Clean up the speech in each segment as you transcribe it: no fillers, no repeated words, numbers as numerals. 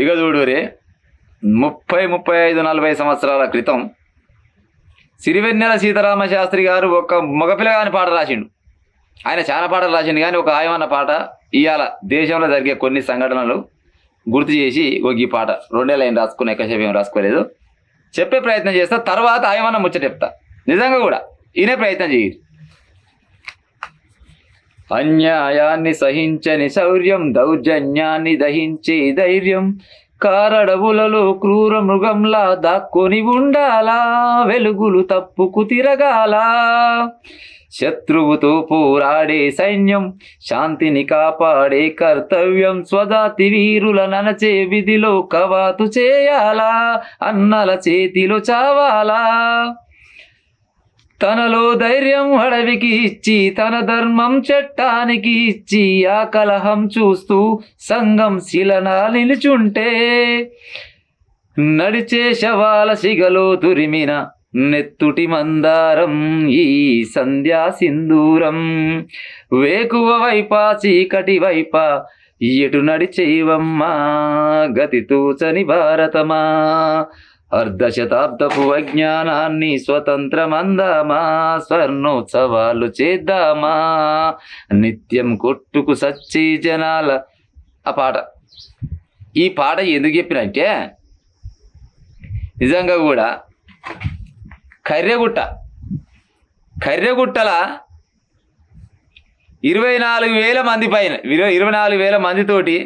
ఇక చూడురే 35-40 సంవత్సరాల క్రితం సిరివెన్నెల సీతారామ శాస్త్రి గారు ఒక మగపిల్లగాని పాట రాసిండు. ఆయన చాలా పాటలు రాసిండు, కానీ ఒక ఆయమన్న పాట ఇవాళ దేశంలో జరిగే కొన్ని సంఘటనలు గుర్తు చేసి ఈ పాట 2 లైన్ రాసుకుని ఎక్కువసేపు ఏం రాసుకోలేదు, చెప్పే ప్రయత్నం చేస్తా. తర్వాత ఆయమన్న ముచ్చట చెప్తా. నిజంగా కూడా ఈయనే ప్రయత్నం చేయరు. అన్యాయాన్ని సహించని శౌర్యం, దౌర్జన్యాన్ని దహించే ధైర్యం, కారడవులలో క్రూర మృగంలా దాక్కొని ఉండాలా, వెలుగులు తప్పుకు తిరగాల, శత్రువుతో పోరాడే సైన్యం, శాంతిని కాపాడే కర్తవ్యం, స్వజాతి వీరుల ననచే విధిలో కవాతు చేయాలా, అన్నల చేతిలో చావాలా, తనలో ధైర్యం అడవికి ఇచ్చి తన ధర్మం చట్టానికి ఇచ్చి ఆ కలహం చూస్తూ సంఘం శిలన నిలుచుంటే, నడిచే శవాల సిగలో తురిమిన నెత్తుటి మందారం ఈ సంధ్యా సింధూరం, వేకువ వైపా చీకటి వైపా ఎటు నడిచేవమ్మా గతి తూచని భారతమా, అర్ధశతాబ్దపు అజ్ఞానాన్ని స్వతంత్రమందామా, స్వర్ణోత్సవాలు చేద్దామా, నిత్యం కొట్టుకు సచ్చి జనాల. ఆ పాట, ఈ పాట ఎందుకు చెప్పినంటే నిజంగా కూడా కర్రెగుట్టల 24,000 మంది పైన 24,000 మందితోటి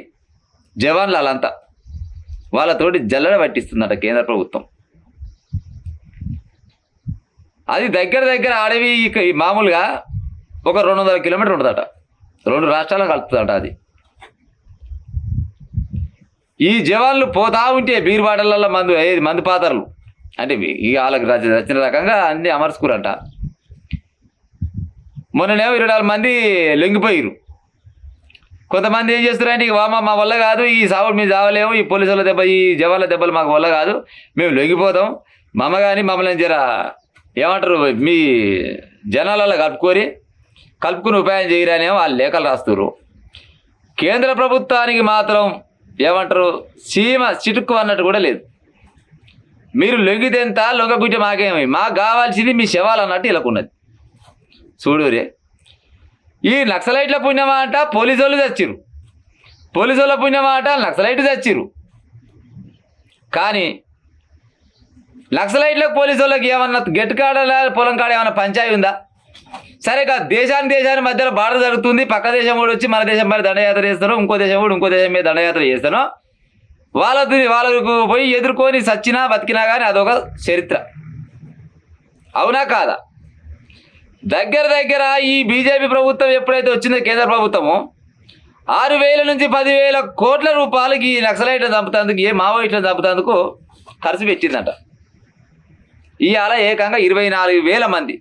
జవాన్లు వాళ్ళంతా, వాళ్ళతోటి జల్లెడ పట్టిస్తుందట కేంద్ర ప్రభుత్వం. అది దగ్గర అడవి మామూలుగా ఒక 200 కిలోమీటర్ ఉంటుందట, 2 రాష్ట్రాలను కలుపుతుందట. అది ఈ జవాన్లు పోతా ఉంటే బీర్ బాటలలో మందు పాతరలు అంటే ఇక వాళ్ళకి రచన రకంగా అన్ని అమర్చుకురంట. మొన్ననేమో 24 మంది లొంగిపోయారు. కొంతమంది ఏం చేస్తారంటే ఇక మా వల్ల కాదు, ఈ సావుడు మేము చావలేము, ఈ పోలీసుల దెబ్బ ఈ జవాన్ల దెబ్బలు మాకు వల్ల కాదు, మేము లొంగిపోతాం, కానీ మమ్మల్ని జర ఏమంటారు మీ జనాలలో కలుపుకుని ఉపాయం చేయరానేమో వాళ్ళు లేఖలు రాస్తున్నారు. కేంద్ర ప్రభుత్వానికి మాత్రం ఏమంటారు సీమ చిటుక్కు అన్నట్టు కూడా లేదు. మీరు లొంగితేంత లొంగకుంటే మాకేమి, మాకు కావాల్సింది మీ శవాలు అన్నట్టు ఇలాకున్నది. చూడురే, ఈ నక్సలైట్ల పుణ్యమా అంట పోలీసు వాళ్ళు చచ్చిరు, పోలీసు వాళ్ళ పుణ్యమా అంట నక్సలైట్ చచ్చిరు. కానీ నక్సలైట్లకు పోలీసు వాళ్ళకి ఏమన్నా గెట్ కాడ పొలం కాడ ఏమన్నా పంచాయి ఉందా? సరే కాదు, దేశాన్ని మధ్యలో బార్డర్ జరుగుతుంది, పక్క దేశం కూడా వచ్చి మన దేశం మీద దండయాత్ర చేస్తాను, ఇంకో దేశం కూడా ఇంకో దేశం మీద దండయాత్ర చేస్తాను, వాళ్ళకు పోయి ఎదుర్కొని సచ్చినా బతికినా కానీ అదొక చరిత్ర. అవునా కాదా? దగ్గర ఈ బీజేపీ ప్రభుత్వం ఎప్పుడైతే వచ్చిందో కేంద్ర ప్రభుత్వము 6,000 నుంచి 10,000 కోట్ల రూపాయలకి ఈ నక్సలైట్లను చంపుతందుకు, ఏ మావోయిస్టులను చంపుతందుకు ఖర్చు పెట్టిందట. ఇవాళ ఏకంగా 24,000 మంది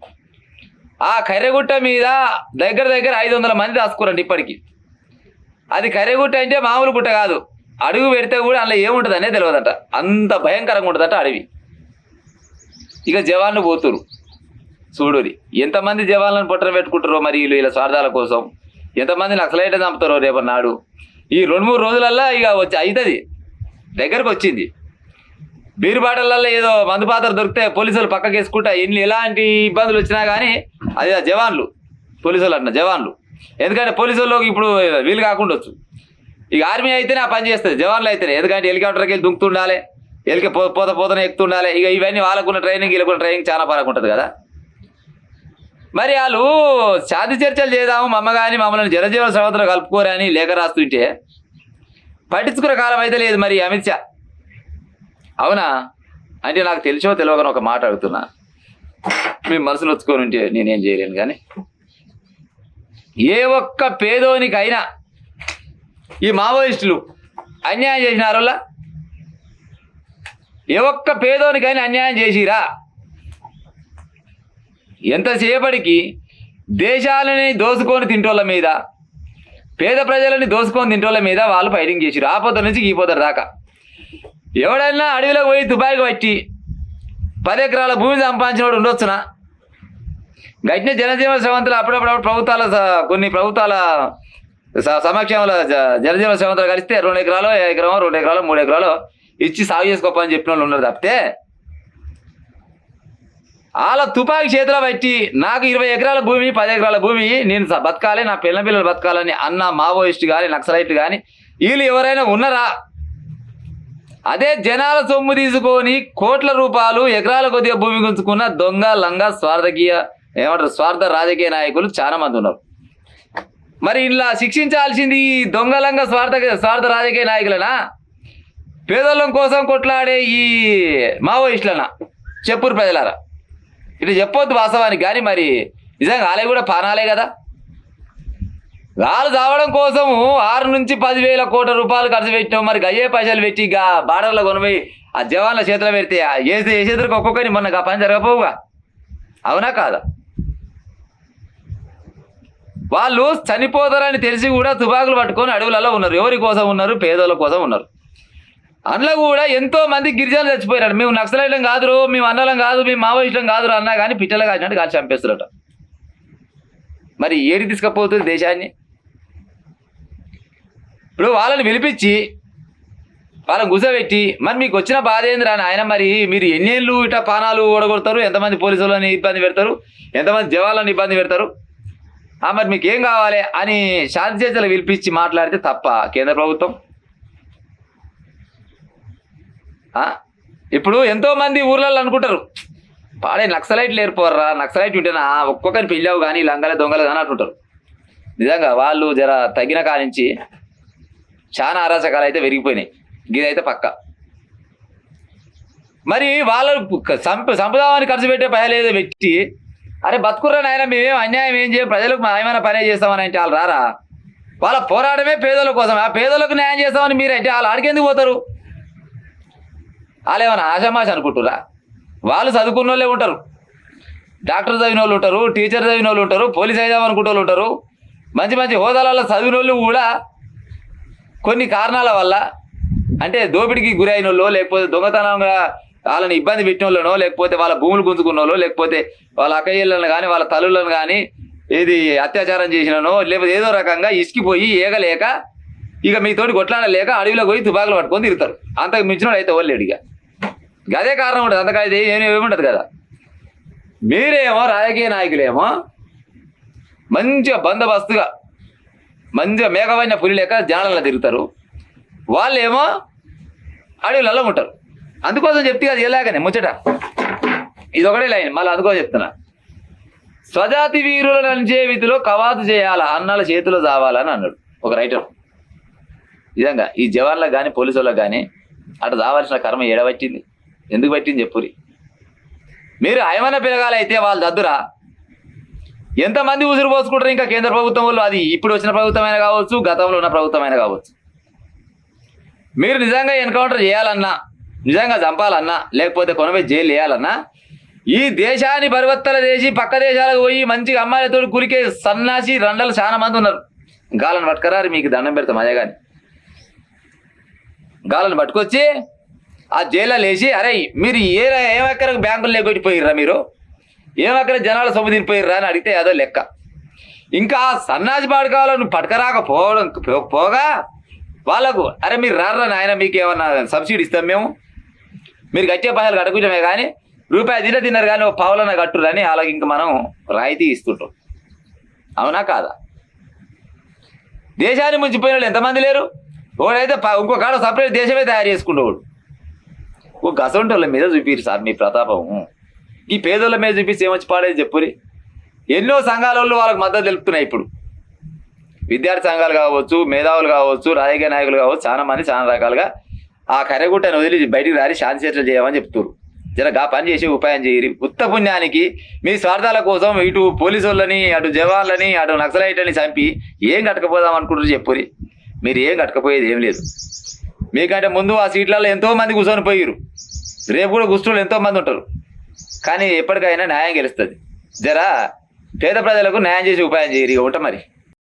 ఆ కర్రెగుట్ట మీద దగ్గర 500 మంది దాచుకోరండి ఇప్పటికీ. అది కర్రెగుట్ట అంటే మామూలు గుట్ట కాదు, అడుగు పెడితే కూడా అందులో ఏముంటుంది అనేది తెలియదట, అంత భయంకరంగా ఉంటుందట అడవి. ఇక జవాన్లు పోతురు చూడురి, ఎంతమంది జవాన్లను పొట్టన పెట్టుకుంటారో మరి వీళ్ళ స్వార్థాల కోసం, ఎంతమంది నక్సలైట్ చంపుతారో రేపటి నాడు. ఈ 2-3 రోజులల్లా ఇక అవుతుంది, దగ్గరకు వచ్చింది. బీరు బాటలల్లో ఏదో మందు పాత్ర దొరికితే పోలీసులు పక్కకి వేసుకుంటా ఎలాంటి ఇబ్బందులు వచ్చినా కానీ అది జవాన్లు పోలీసులు అంటున్నా జవాన్లు, ఎందుకంటే పోలీసు వాళ్ళకి ఇప్పుడు వీలు కాకుండా వచ్చు. ఇక ఆర్మీ అయితేనే ఆ పని చేస్తుంది, జవాన్లు అయితేనే, ఎందుకంటే హెలికాప్టర్కి వెళ్ళి దుంకుతుండాలి, పోతనే ఎక్కుతుండాలి. ఇక ఇవన్నీ వాళ్ళకున్న ట్రైనింగ్ వీళ్ళకున్న ట్రైనింగ్ చాలా పరకు ఉంటుంది కదా. మరి వాళ్ళు శాంతి చర్చలు చేద్దాము మమ్మల్ని జనజీవన శ్రవంతిలో కలుపుకోరని లేఖ రాస్తుంటే పట్టించుకునే కాలం అయితే లేదు మరి అమిత్ షా. అవునా అంటే నాకు తెలిసో తెలియకని ఒక మాట అడుగుతున్నా, మీ మనసులో వచ్చుకొని ఉంటే నేనేం చేయలేను. కానీ ఏ ఒక్క పేదోనికైనా ఈ మావోయిస్టులు అన్యాయం చేసినారోలా? ఏ ఒక్క పేదోనికైనా అన్యాయం చేసిరా? ఎంతసేపటికి దేశాలని దోసుకొని తింటోళ్ళ మీద, పేద ప్రజలని దోసుకొని తింటోళ్ళ మీద వాళ్ళు ఫైటింగ్ చేసిరు, ఆపద నుంచి ఈ పొద్దు దాకా. ఎవడైనా అడవిలోకి పోయి తుపాయికి పట్టి 10 ఎకరాల భూమి సంపాదించినవాడు ఉండొచ్చునా? గట్టిన జనజీవన శ్రవంతులు అప్పుడప్పుడు కొన్ని ప్రభుత్వాల సమక్షంలో జలజీవన శ్రమంతో కలిస్తే 2 ఎకరాలు ఎకరం 2 ఎకరాలు 3 ఎకరాలు ఇచ్చి సాగు చేసుకోపని చెప్పిన వాళ్ళు ఉన్నారు తప్పితే వాళ్ళ తుపాకీ చేతిలో పెట్టి నాకు 20 ఎకరాల భూమి 10 ఎకరాల భూమి నేను బతకాలి నా పిల్లలు బతకాలని అన్న మావోయిస్ట్ కానీ నక్సలైట్ కానీ వీళ్ళు ఎవరైనా ఉన్నారా? అదే జనాల సొమ్ము తీసుకొని కోట్ల రూపాయలు ఎకరాల కొద్దిగా భూమి గుంచుకున్న దొంగ లంగా స్వార్థ రాజకీయ నాయకులు చాలా మంది ఉన్నారు. మరి ఇలా శిక్షించాల్సింది ఈ దొంగలంగా స్వార్థ రాజకీయ నాయకులనా, పేదోళ్ళం కోసం కొట్లాడే ఈ మావోయిస్టులనా? చెప్పురు ప్రజలారా, ఇట్లా చెప్పొద్దు వాస్తవానికి. కానీ మరి నిజంగా వాళ్ళే కూడా పానాలే కదా. వాళ్ళు చావడం కోసము 6 నుంచి 10,000 కోట్ల రూపాయలు ఖర్చు పెట్టినాం. మరి అయ్యే పైసలు పెట్టి ఇక బార్డర్లో కొనిపోయి ఆ జవాన్ల చేతిలో పెడితే చేసేద్దరికి ఒక్కొక్కరి మొన్న పని జరగపోవుగా, అవునా కాదా? వాళ్ళు చనిపోతారని తెలిసి కూడా తుపాకులు పట్టుకొని అడవులలో ఉన్నారు. ఎవరి కోసం ఉన్నారు? పేదోళ్ళ కోసం ఉన్నారు. అందులో కూడా ఎంతో మంది గిరిజనులు చచ్చిపోయారు. మేము నక్సలైట్లం కాదురు, మేము అన్నలం కాదు, మేము మావోయిస్టులం కాదురు అన్నా కానీ పిట్టలు కాచినట్టు కాల్చి చంపేస్తారట. మరి ఏడి తీసుకపోతుంది దేశాన్ని? ఇప్పుడు వాళ్ళని పిలిపించి వాళ్ళని కూర్చోబెట్టి మరి మీకు వచ్చిన బాధ ఏంది రాని ఆయన, మరి మీరు ఎన్నేళ్ళు ఇట్లా పానాలు ఓడగొడతారు, ఎంతమంది పోలీసులని ఇబ్బంది పెడతారు, ఎంతమంది జవాన్లను ఇబ్బంది పెడతారు, మరి మీకు ఏం కావాలి అని శాంతి చర్చలు పిలిపించి మాట్లాడితే తప్ప కేంద్ర ప్రభుత్వం? ఇప్పుడు ఎంతోమంది ఊర్లలో అనుకుంటారు పాడే నక్సలైట్లు ఏర్పోర్రా, నక్సలైట్ ఉంటేనా ఒక్కొక్కరిని పెళ్ళావు కానీ లంగలే దొంగలే అని అంటుంటారు. నిజంగా వాళ్ళు జర తగిన కానించి చాలా అరాచకాలు అయితే పెరిగిపోయినాయి. ఇదైతే పక్క. మరి వాళ్ళు సంపదామని ఖర్చు పెట్టే పైలేదో పెట్టి అరే బతుకుర్రా నాయన మేమేం అన్యాయం ఏం చేయం, ప్రజలకు ఏమైనా పనే చేస్తామని అంటే వాళ్ళు రారా? వాళ్ళ పోరాటమే పేదల కోసం. ఆ పేదలకు న్యాయం చేస్తామని మీరంటే వాళ్ళు ఆడికెందుకు పోతారు? వాళ్ళు ఏమైనా ఆషామాష అనుకుంటురా? వాళ్ళు చదువుకున్న వాళ్ళే ఉంటారు, డాక్టర్ చదివిన వాళ్ళు ఉంటారు, టీచర్ చదివిన వాళ్ళు ఉంటారు, పోలీస్ అయిదాం అనుకుంటే వాళ్ళు ఉంటారు. మంచి మంచి హోదాలలో చదివిన వాళ్ళు కూడా కొన్ని కారణాల వల్ల అంటే దోపిడికి గురైన వాళ్ళు, లేకపోతే దొంగతనంగా వాళ్ళని ఇబ్బంది పెట్టిన వాళ్ళనో, లేకపోతే వాళ్ళ భూములు గుంజుకున్న వాళ్ళు, లేకపోతే వాళ్ళ అక్కయ్యలను కానీ వాళ్ళ తల్లులను కానీ ఏది అత్యాచారం చేసిననో, లేకపోతే ఏదో రకంగా ఇసికిపోయి ఏగలేక ఇక మీతోటి కొట్లాడలేక అడవిలో పోయి తుపాకులు పట్టుకొని తిరుగుతారు. అంతకు మించిన అయితే వాళ్ళు ఇక అదే కారణం ఉంటుంది. అంతకైతే ఏముండదు కదా. మీరేమో రాజకీయ నాయకులేమో మంచిగా బందోబస్తుగా మంచిగా మేఘవైన పులి లేక జనాలలో తిరుగుతారు, వాళ్ళేమో అడవులలో ఉంటారు. అందుకోసం చెప్తే అది ఎలాగనే ముచ్చట ఇది ఒకటే లైన్, మళ్ళీ అందుకోసం చెప్తున్నా. స్వజాతి వీరుల నంచే విధిలో కవాతు చేయాలా, అన్నాల చేతిలో చావాలని అన్నాడు ఒక రైటర్. నిజంగా ఈ జవాన్లకు కానీ పోలీసు వాళ్ళకి కానీ అటు చావాల్సిన కర్మ ఏడబట్టింది, ఎందుకు పట్టింది చెప్పురి. మీరు ఆయమన్న పిలగాలైతే వాళ్ళు దద్దురా ఎంతమంది ఉసురు పోసుకుంటారు ఇంకా కేంద్ర ప్రభుత్వం వాళ్ళు, అది ఇప్పుడు వచ్చిన ప్రభుత్వమైనా కావచ్చు, గతంలో ఉన్న ప్రభుత్వమైనా కావచ్చు. మీరు నిజంగా ఎన్కౌంటర్ చేయాలన్నా, నిజంగా చంపాలన్నా, లేకపోతే కొనబోయి జైలు వేయాలన్నా ఈ దేశాన్ని పరివర్తన చేసి పక్క దేశాలకు పోయి మంచిగా అమ్మాయిలతో కులికే సన్నాసి రండలు చాలా మంది ఉన్నారు. గాలను పట్టుకరారు, మీకు దండం పెడతాం అదే కానీ గాలను పట్టుకొచ్చి ఆ జైల్లో లేచి అరే మీరు ఏమక్కరకు బ్యాంకులు లేకొట్టిపోయిర్రా, మీరు ఏమక్కడ జనాల సొమ్ము తినిపోయిర్రా అని అడిగితే అదో లెక్క. ఇంకా సన్నాసి పాడుకోవాలని పట్టుకరాకపోవడం పోగా వాళ్ళకు అరే మీరు రారా నాయన మీకు ఏమన్నా సబ్సిడీ ఇస్తాం మేము, మీరు కట్టే పైసలు కట్టుకుంటామే కానీ రూపాయి తిన్నారు కానీ ఒక పావులన్న కట్టురని వాళ్ళకి ఇంక మనం రాయితీ ఇస్తుంటాం. అవునా కాదా? దేశాన్ని ముంచిపోయిన వాళ్ళు ఎంతమంది లేరు? ఒకడైతే ఇంకో కాడ సపరేట్ దేశమే తయారు చేసుకుంటేవాడు. ఓ గసంటోళ్ళ మీద చూపిరు సార్ మీ ప్రతాపము, ఈ పేదోళ్ళ మీద చూపిస్తే ఏమొచ్చి పాడేది చెప్పురి. ఎన్నో సంఘాల వాళ్ళు వాళ్ళకి మద్దతు తెలుపుతున్నాయి. ఇప్పుడు విద్యార్థి సంఘాలు కావచ్చు, మేధావులు కావచ్చు, రాజకీయ నాయకులు కావచ్చు, చాలా మంది చాలా రకాలుగా ఆ కర్రెగుట్టని వదిలి బయటికి రారి శాంతి చర్చలు చేయమని చెప్తారు. జర ఆ పని చేసి ఉపాయం చేయరు. ఉత్త పుణ్యానికి మీ స్వార్థాల కోసం ఇటు పోలీసు వాళ్ళని, అటు జవాన్లని, అటు నక్సలైట్లని చంపి ఏం కట్టకపోదాం అనుకుంటారు చెప్పురి. మీరు ఏం కట్టకపోయేది ఏం లేదు. మీకంటే ముందు ఆ సీట్లలో ఎంతోమంది కూర్చొని పోయారు, రేపు కూడా కూర్చోళ్ళు ఎంతోమంది ఉంటారు. కానీ ఎప్పటికైనా న్యాయం గెలుస్తుంది. జరా పేద ప్రజలకు న్యాయం చేసి ఉపాయం చేయరు. ఇక ఉంటా మరి.